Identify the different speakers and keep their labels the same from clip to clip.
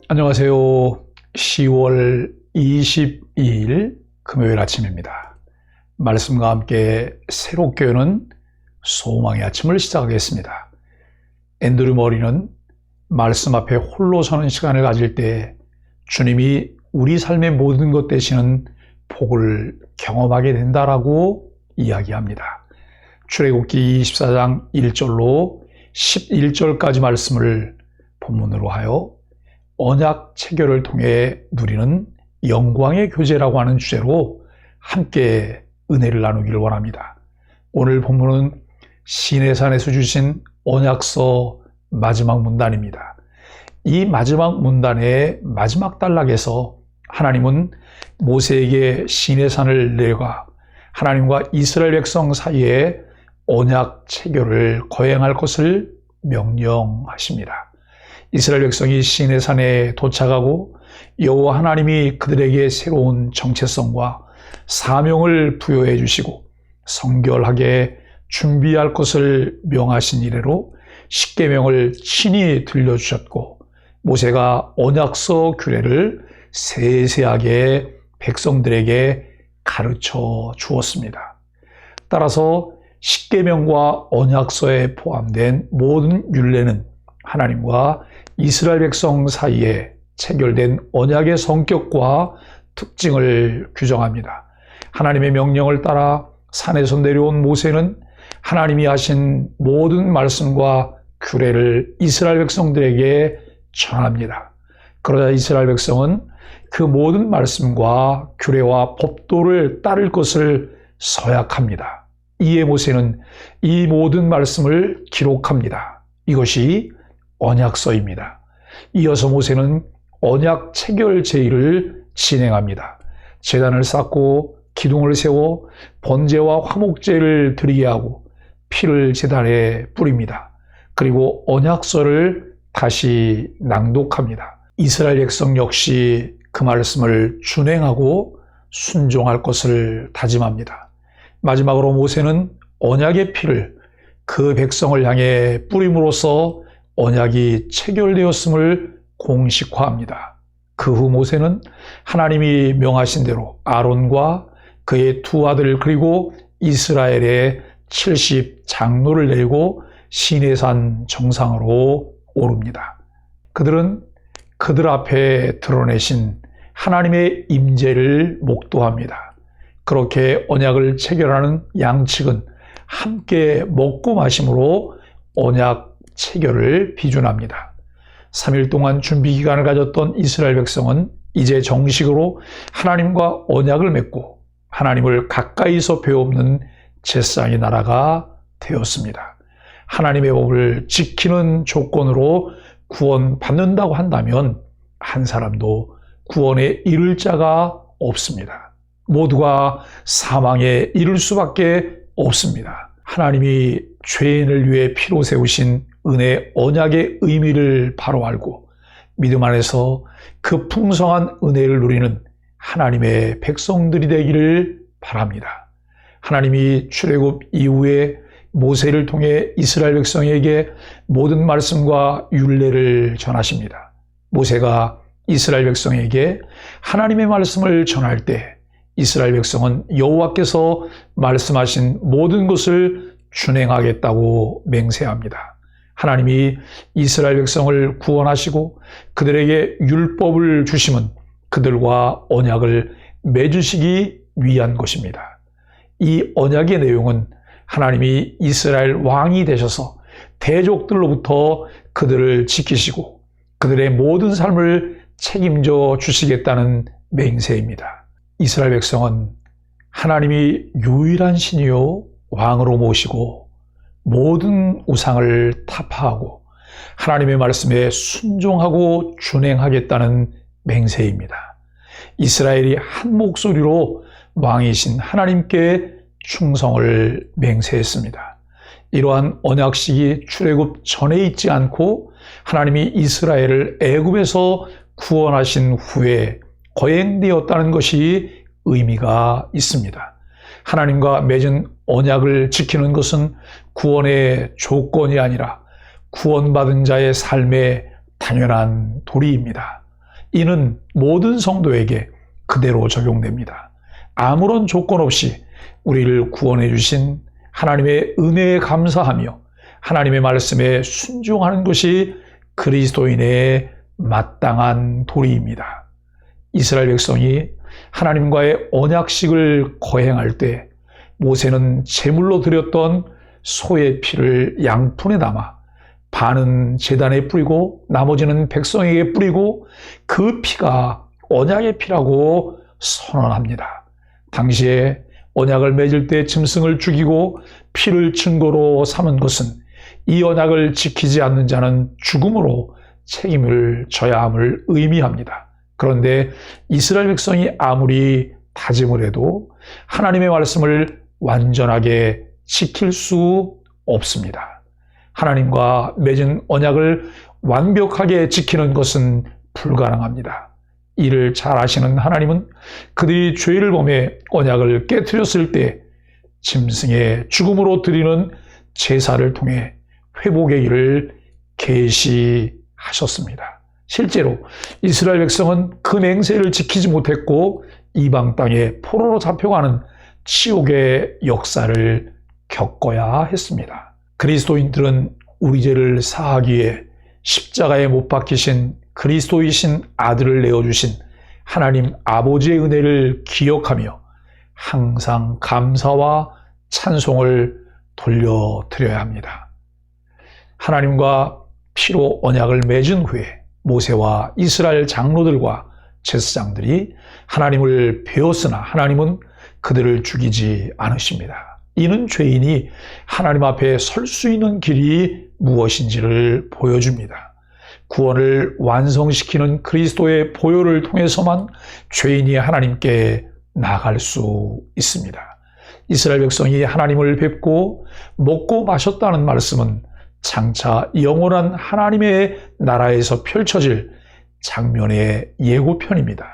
Speaker 1: 안녕하세요. 10월 22일 금요일 아침입니다. 말씀과 함께 새롭게 여는 소망의 아침을 시작하겠습니다. 앤드류 머리는 말씀 앞에 홀로 서는 시간을 가질 때 주님이 우리 삶의 모든 것 되시는 복을 경험하게 된다라고 이야기합니다. 출애굽기 24장 1절로 11절까지 말씀을 본문으로 하여 언약 체결을 통해 누리는 영광의 교제라고 하는 주제로 함께 은혜를 나누기를 원합니다. 오늘 본문은 시내산에서 주신 언약서 마지막 문단입니다. 이 마지막 문단의 마지막 단락에서 하나님은 모세에게 시내산을 내려가 하나님과 이스라엘 백성 사이에 언약 체결을 거행할 것을 명령하십니다. 이스라엘 백성이 시내산에 도착하고 여호와 하나님이 그들에게 새로운 정체성과 사명을 부여해 주시고 성결하게 준비할 것을 명하신 이래로 십계명을 친히 들려주셨고 모세가 언약서 규례를 세세하게 백성들에게 가르쳐 주었습니다. 따라서 십계명과 언약서에 포함된 모든 율례는 하나님과 이스라엘 백성 사이에 체결된 언약의 성격과 특징을 규정합니다. 하나님의 명령을 따라 산에서 내려온 모세는 하나님이 하신 모든 말씀과 규례를 이스라엘 백성들에게 전합니다. 그러자 이스라엘 백성은 그 모든 말씀과 규례와 법도를 따를 것을 서약합니다. 이에 모세는 이 모든 말씀을 기록합니다. 이것이 언약서입니다. 이어서 모세는 언약 체결 제의를 진행합니다. 제단을 쌓고 기둥을 세워 번제와 화목제를 드리게 하고 피를 제단에 뿌립니다. 그리고 언약서를 다시 낭독합니다. 이스라엘 백성 역시 그 말씀을 준행하고 순종할 것을 다짐합니다. 마지막으로 모세는 언약의 피를 그 백성을 향해 뿌림으로써 언약이 체결되었음을 공식화합니다. 그 후 모세는 하나님이 명하신 대로 아론과 그의 두 아들 그리고 이스라엘의 70 장로를 내리고 시내산 정상으로 오릅니다. 그들은 그들 앞에 드러내신 하나님의 임재를 목도합니다. 그렇게 언약을 체결하는 양측은 함께 먹고 마심으로 언약 체결을 비준합니다. 3일 동안 준비 기간을 가졌던 이스라엘 백성은 이제 정식으로 하나님과 언약을 맺고 하나님을 가까이서 배우는 제사장의 나라가 되었습니다. 하나님의 법을 지키는 조건으로 구원받는다고 한다면 한 사람도 구원에 이를 자가 없습니다. 모두가 사망에 이를 수밖에 없습니다. 하나님이 죄인을 위해 피로 세우신 은혜 언약의 의미를 바로 알고 믿음 안에서 그 풍성한 은혜를 누리는 하나님의 백성들이 되기를 바랍니다. 하나님이 출애굽 이후에 모세를 통해 이스라엘 백성에게 모든 말씀과 율례를 전하십니다. 모세가 이스라엘 백성에게 하나님의 말씀을 전할 때 이스라엘 백성은 여호와께서 말씀하신 모든 것을 준행하겠다고 맹세합니다. 하나님이 이스라엘 백성을 구원하시고 그들에게 율법을 주심은 그들과 언약을 맺으시기 위한 것입니다. 이 언약의 내용은 하나님이 이스라엘 왕이 되셔서 대족들로부터 그들을 지키시고 그들의 모든 삶을 책임져 주시겠다는 맹세입니다. 이스라엘 백성은 하나님이 유일한 신이요 왕으로 모시고 모든 우상을 타파하고 하나님의 말씀에 순종하고 준행하겠다는 맹세입니다. 이스라엘이 한 목소리로 왕이신 하나님께 충성을 맹세했습니다. 이러한 언약식이 출애굽 전에 있지 않고 하나님이 이스라엘을 애굽에서 구원하신 후에 거행되었다는 것이 의미가 있습니다. 하나님과 맺은 언약을 지키는 것은 구원의 조건이 아니라 구원받은 자의 삶의 당연한 도리입니다. 이는 모든 성도에게 그대로 적용됩니다. 아무런 조건 없이 우리를 구원해 주신 하나님의 은혜에 감사하며 하나님의 말씀에 순종하는 것이 그리스도인의 마땅한 도리입니다. 이스라엘 백성이 하나님과의 언약식을 거행할 때 모세는 제물로 드렸던 소의 피를 양푼에 담아 반은 제단에 뿌리고 나머지는 백성에게 뿌리고 그 피가 언약의 피라고 선언합니다. 당시에 언약을 맺을 때 짐승을 죽이고 피를 증거로 삼은 것은 이 언약을 지키지 않는 자는 죽음으로 책임을 져야 함을 의미합니다. 그런데 이스라엘 백성이 아무리 다짐을 해도 하나님의 말씀을 완전하게 지킬 수 없습니다. 하나님과 맺은 언약을 완벽하게 지키는 것은 불가능합니다. 이를 잘 아시는 하나님은 그들이 죄를 범해 언약을 깨트렸을 때 짐승의 죽음으로 드리는 제사를 통해 회복의 길을 계시하셨습니다. 실제로 이스라엘 백성은 그 맹세를 지키지 못했고 이방 땅에 포로로 잡혀가는 치욕의 역사를 겪어야 했습니다. 그리스도인들은 우리 죄를 사하기 위해 십자가에 못 박히신 그리스도이신 아들을 내어주신 하나님 아버지의 은혜를 기억하며 항상 감사와 찬송을 돌려드려야 합니다. 하나님과 피로 언약을 맺은 후에 모세와 이스라엘 장로들과 제사장들이 하나님을 배웠으나 하나님은 그들을 죽이지 않으십니다. 이는 죄인이 하나님 앞에 설 수 있는 길이 무엇인지를 보여줍니다. 구원을 완성시키는 그리스도의 보혈을 통해서만 죄인이 하나님께 나아갈 수 있습니다. 이스라엘 백성이 하나님을 뵙고 먹고 마셨다는 말씀은 장차 영원한 하나님의 나라에서 펼쳐질 장면의 예고편입니다.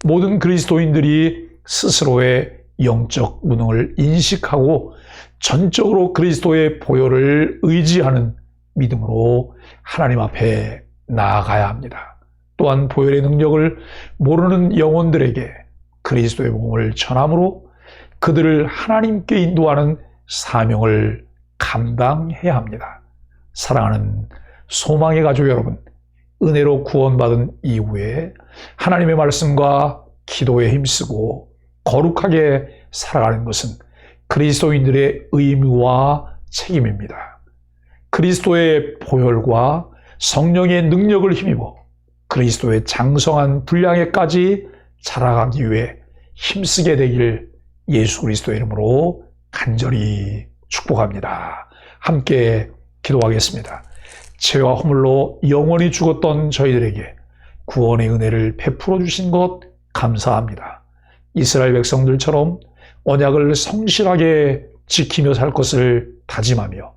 Speaker 1: 모든 그리스도인들이 스스로의 영적 무능을 인식하고 전적으로 그리스도의 보혈을 의지하는 믿음으로 하나님 앞에 나아가야 합니다. 또한 보혈의 능력을 모르는 영혼들에게 그리스도의 복음을 전함으로 그들을 하나님께 인도하는 사명을 감당해야 합니다. 사랑하는 소망의 가족 여러분, 은혜로 구원받은 이후에 하나님의 말씀과 기도에 힘쓰고 거룩하게 살아가는 것은 그리스도인들의 의무와 책임입니다. 그리스도의 보혈과 성령의 능력을 힘입어 그리스도의 장성한 분량에까지 자라가기 위해 힘쓰게 되길 예수 그리스도의 이름으로 간절히 축복합니다. 함께 기도하겠습니다. 죄와 허물로 영원히 죽었던 저희들에게 구원의 은혜를 베풀어 주신 것 감사합니다. 이스라엘 백성들처럼 언약을 성실하게 지키며 살 것을 다짐하며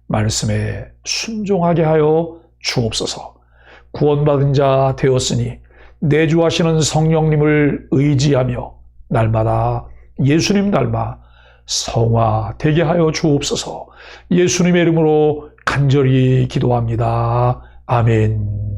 Speaker 1: 말씀에 순종하게 하여 주옵소서. 구원받은 자 되었으니 내주하시는 성령님을 의지하며 날마다 예수님 닮아 성화되게 하여 주옵소서. 예수님의 이름으로 간절히 기도합니다. 아멘.